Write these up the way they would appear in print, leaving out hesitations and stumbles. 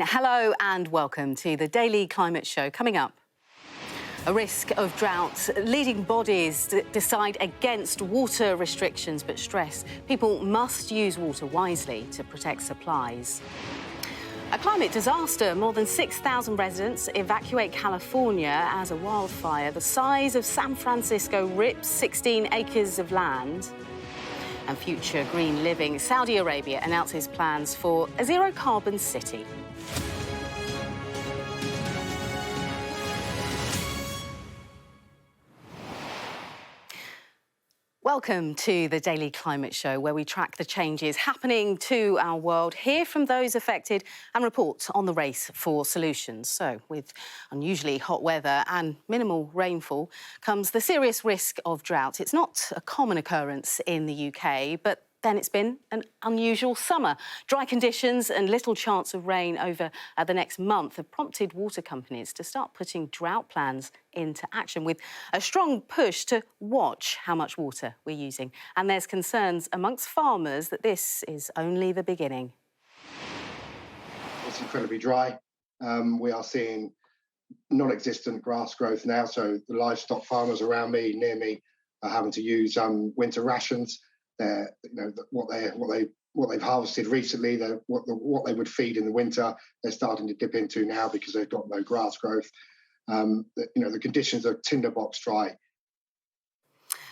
Hello and welcome to the Daily Climate Show. Coming up, a risk of drought. Leading bodies decide against water restrictions but stress people must use water wisely to protect supplies. A climate disaster. More than 6,000 residents evacuate California as a wildfire the size of San Francisco rips 16 acres of land. And future green living. Saudi Arabia announces plans for a zero-carbon city. Welcome to the Daily Climate Show, where we track the changes happening to our world, hear from those affected and report on the race for solutions. So, with unusually hot weather and minimal rainfall comes the serious risk of drought. It's not a common occurrence in the UK, but then it's been an unusual summer. Dry conditions and little chance of rain over the next month have prompted water companies to start putting drought plans into action, with a strong push to watch how much water we're using. And there's concerns amongst farmers that this is only the beginning. It's incredibly dry. We are seeing non-existent grass growth now, so the livestock farmers around me, near me, are having to use winter rations. What they've harvested recently, what they would feed in the winter, they're starting to dip into now because they've got no grass growth. The conditions are tinderbox dry.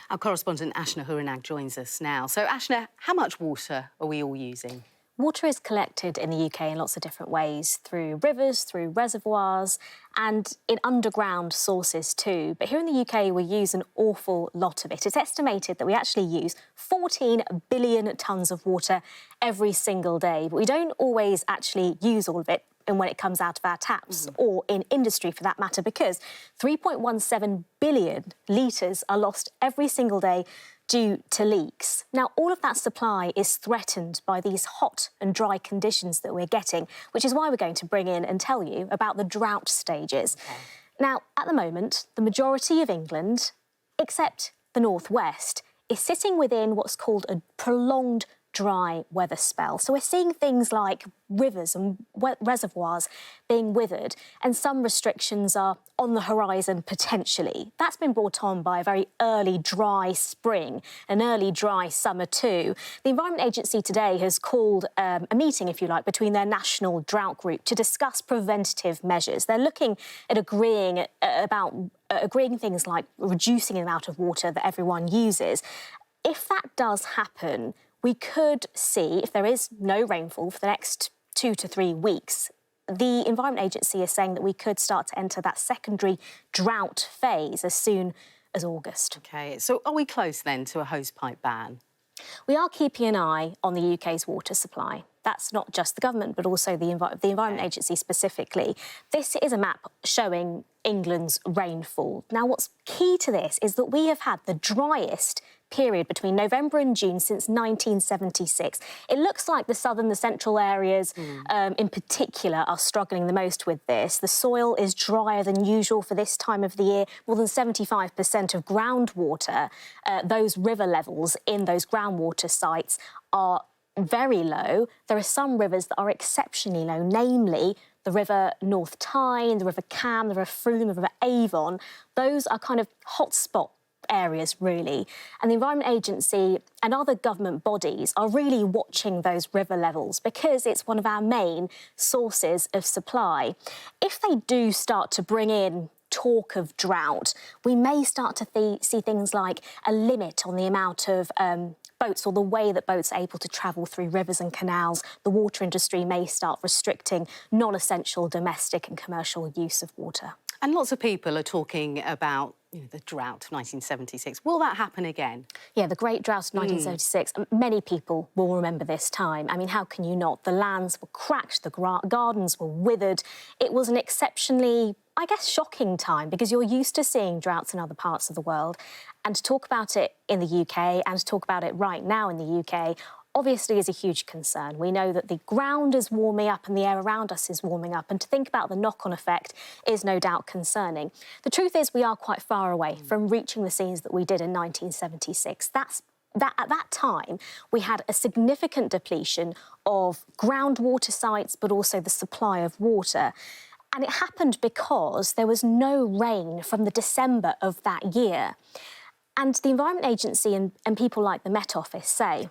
Our correspondent Ashna Huranag joins us now. So Ashna, how much water are we all using? Water is collected in the UK in lots of different ways, through rivers, through reservoirs and in underground sources too. But here in the UK, we use an awful lot of it. It's estimated that we actually use 14 billion tonnes of water every single day. But we don't always actually use all of it and when it comes out of our taps or in industry for that matter, because 3.17 billion litres are lost every single day due to leaks. Now, all of that supply is threatened by these hot and dry conditions that we're getting, which is why we're going to bring in and tell you about the drought stages. Okay. Now, at the moment, the majority of England, except the northwest, is sitting within what's called a prolonged dry weather spell. So we're seeing things like rivers and reservoirs being withered, and some restrictions are on the horizon potentially. That's been brought on by a very early dry spring, an early dry summer too. The Environment Agency today has called a meeting, if you like, between their national drought group to discuss preventative measures. They're looking at agreeing things like reducing the amount of water that everyone uses. If that does happen, we could see, if there is no rainfall for the next 2 to 3 weeks, the Environment Agency is saying that we could start to enter that secondary drought phase as soon as August. OK, so are we close then to a hosepipe ban? We are keeping an eye on the UK's water supply. That's not just the government, but also the Environment Agency specifically. This is a map showing England's rainfall. Now, what's key to this is that we have had the driest period between November and June since 1976. It looks like the southern, the central areas in particular are struggling the most with this. The soil is drier than usual for this time of the year. More than 75% of groundwater, those river levels in those groundwater sites are very low. There are some rivers that are exceptionally low, namely the River North Tyne, the River Cam, the River Frome, the River Avon. Those are kind of hotspot areas, really. And the Environment Agency and other government bodies are really watching those river levels because it's one of our main sources of supply. If they do start to bring in talk of drought, we may start to see things like a limit on the amount of boats or the way that boats are able to travel through rivers and canals. The water industry may start restricting non-essential domestic and commercial use of water. And lots of people are talking about the drought of 1976. Will that happen again? Yeah, the Great Drought of 1976. Many people will remember this time. I mean, how can you not? The lands were cracked, the gardens were withered. It was an exceptionally, I guess, shocking time because you're used to seeing droughts in other parts of the world. And to talk about it in the UK and to talk about it right now in the UK obviously is a huge concern. We know that the ground is warming up and the air around us is warming up, and to think about the knock-on effect is no doubt concerning. The truth is we are quite far away from reaching the scenes that we did in 1976. That's that at that time, we had a significant depletion of groundwater sites, but also the supply of water. And it happened because there was no rain from the December of that year. And the Environment Agency and people like the Met Office say,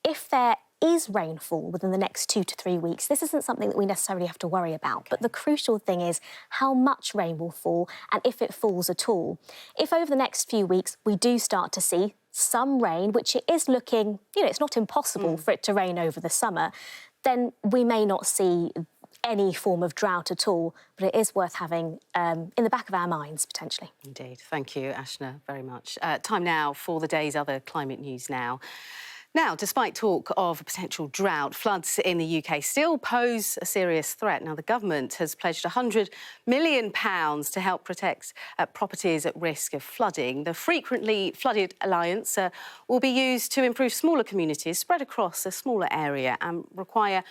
if there is rainfall within the next 2 to 3 weeks, this isn't something that we necessarily have to worry about. But the crucial thing is how much rain will fall and if it falls at all. If over the next few weeks we do start to see some rain, which it is looking, it's not impossible for it to rain over the summer, then we may not see any form of drought at all, but it is worth having in the back of our minds, potentially. Indeed. Thank you, Ashna, very much. Time now for the day's other climate news now. Now, despite talk of a potential drought, floods in the UK still pose a serious threat. Now, the government has pledged £100 million to help protect properties at risk of flooding. The Frequently Flooded Alliance will be used to improve smaller communities spread across a smaller area and require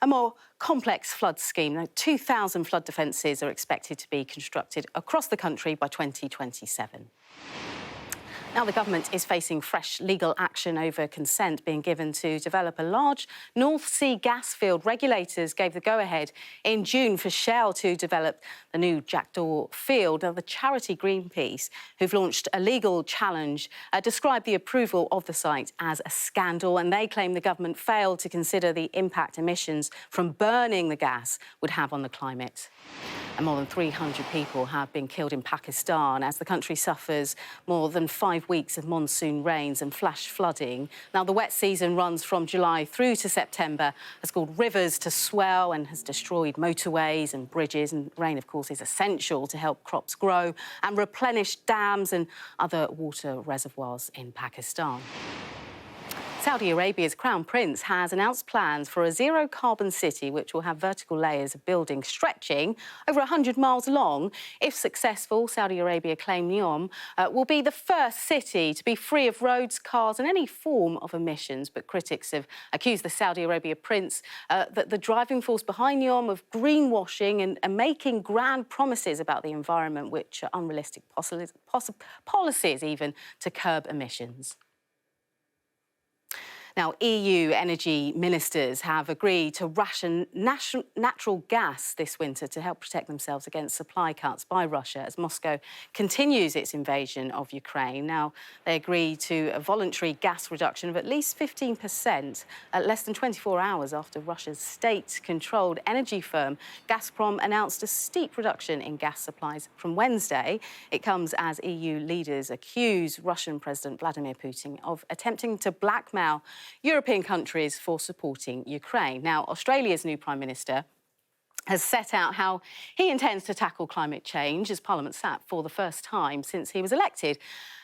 a more complex flood scheme. Now, 2,000 flood defences are expected to be constructed across the country by 2027. Now, the government is facing fresh legal action over consent being given to develop a large North Sea gas field. Regulators gave the go-ahead in June for Shell to develop the new Jackdaw field. Now, the charity Greenpeace, who've launched a legal challenge, described the approval of the site as a scandal, and they claim the government failed to consider the impact emissions from burning the gas would have on the climate. And more than 300 people have been killed in Pakistan as the country suffers more than 5 weeks of monsoon rains and flash flooding. Now, the wet season runs from July through to September, has caused rivers to swell and has destroyed motorways and bridges. And rain, of course, is essential to help crops grow and replenish dams and other water reservoirs in Pakistan. Saudi Arabia's Crown Prince has announced plans for a zero-carbon city which will have vertical layers of buildings stretching over 100 miles long. If successful, Saudi Arabia claim NEOM will be the first city to be free of roads, cars and any form of emissions. But critics have accused the Saudi Arabia prince that the driving force behind NEOM of greenwashing and making grand promises about the environment, which are unrealistic policies even to curb emissions. Now, EU energy ministers have agreed to ration natural gas this winter to help protect themselves against supply cuts by Russia as Moscow continues its invasion of Ukraine. Now, they agreed to a voluntary gas reduction of at least 15% less than 24 hours after Russia's state-controlled energy firm Gazprom announced a steep reduction in gas supplies from Wednesday. It comes as EU leaders accuse Russian President Vladimir Putin of attempting to blackmail European countries for supporting Ukraine. Now, Australia's new Prime Minister has set out how he intends to tackle climate change as Parliament sat for the first time since he was elected.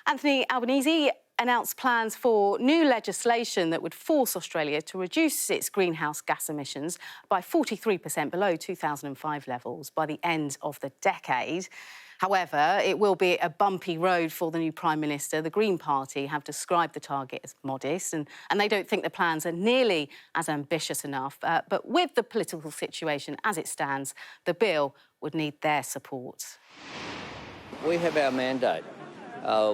Anthony Albanese announced plans for new legislation that would force Australia to reduce its greenhouse gas emissions by 43% below 2005 levels by the end of the decade. However, it will be a bumpy road for the new Prime Minister. The Green Party have described the target as modest and they don't think the plans are nearly as ambitious enough. But with the political situation as it stands, the bill would need their support. We have our mandate,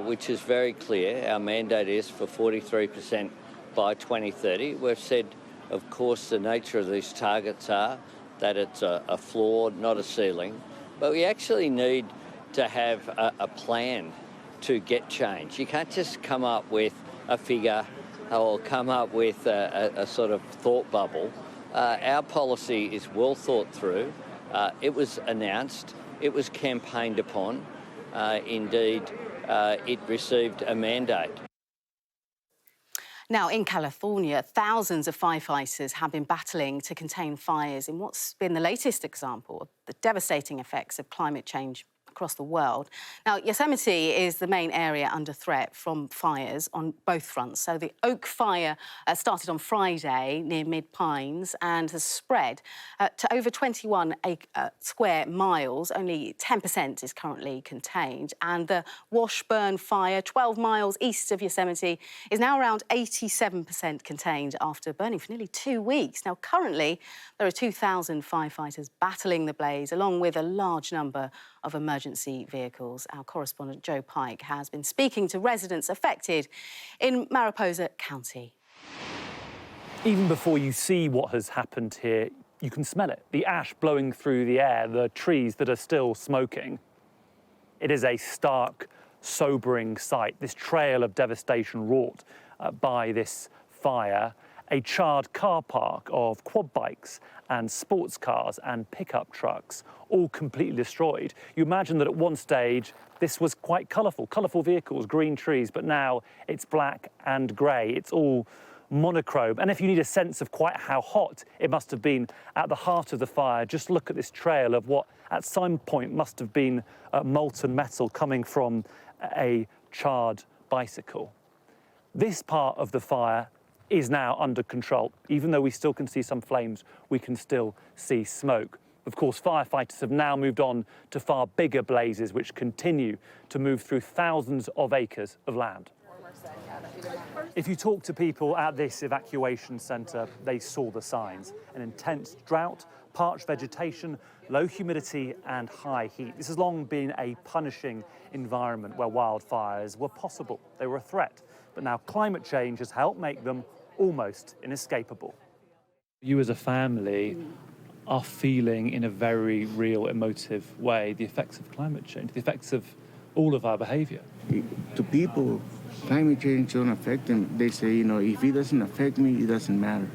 which is very clear. Our mandate is for 43% by 2030. We've said, of course, the nature of these targets are that it's a floor, not a ceiling. But we actually need to have a plan to get change. You can't just come up with a figure or come up with a sort of thought bubble. Our policy is well thought through. It was announced. It was campaigned upon. Indeed, it received a mandate. Now, in California, thousands of firefighters have been battling to contain fires in what's been the latest example of the devastating effects of climate change across the world. Now, Yosemite is the main area under threat from fires on both fronts. So the Oak Fire started on Friday near Mid-Pines and has spread to over 21 square miles. Only 10% is currently contained. And the Washburn Fire, 12 miles east of Yosemite, is now around 87% contained after burning for nearly 2 weeks. Now, currently, there are 2,000 firefighters battling the blaze, along with a large number of emergency emergency vehicles. Our correspondent Joe Pike has been speaking to residents affected in Mariposa County. Even before you see what has happened here, you can smell it. The ash blowing through the air, the trees that are still smoking. It is a stark, sobering sight, this trail of devastation wrought by this fire. A charred car park of quad bikes and sports cars and pickup trucks, all completely destroyed. You imagine that at one stage this was quite colourful vehicles, green trees, but now it's black and grey. It's all monochrome. And if you need a sense of quite how hot it must have been at the heart of the fire, just look at this trail of what at some point must have been molten metal coming from a charred bicycle. This part of the fire is now under control. Even though we still can see some flames, we can still see smoke. Of course, firefighters have now moved on to far bigger blazes, which continue to move through thousands of acres of land. If you talk to people at this evacuation centre, they saw the signs. An intense drought, parched vegetation, low humidity and high heat. This has long been a punishing environment where wildfires were possible. They were a threat. But now climate change has helped make them almost inescapable. You as a family are feeling in a very real, emotive way the effects of climate change, the effects of all of our behaviour. To people, climate change don't affect them. They say, if it doesn't affect me, it doesn't matter,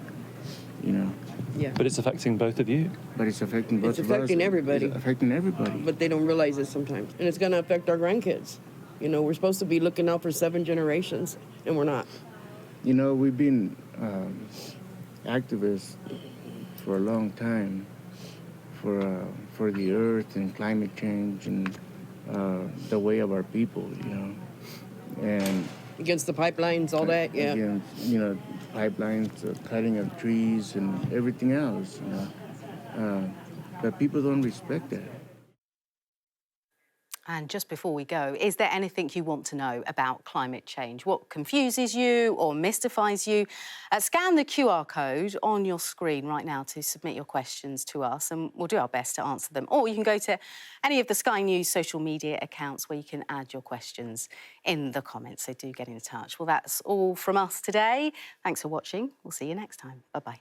Yeah. But it's affecting both of you. But it's affecting both of us. It's affecting everybody. It's affecting everybody. But they don't realize it sometimes. And it's going to affect our grandkids. We're supposed to be looking out for 7 generations, and we're not. We've been activists for a long time for the earth and climate change and the way of our people, and Against the pipelines, all that, yeah. Against, pipelines, cutting of trees and everything else, but people don't respect that. And just before we go, is there anything you want to know about climate change? What confuses you or mystifies you? Scan the QR code on your screen right now to submit your questions to us, and we'll do our best to answer them. Or you can go to any of the Sky News social media accounts where you can add your questions in the comments, so do get in touch. Well, that's all from us today. Thanks for watching. We'll see you next time. Bye-bye.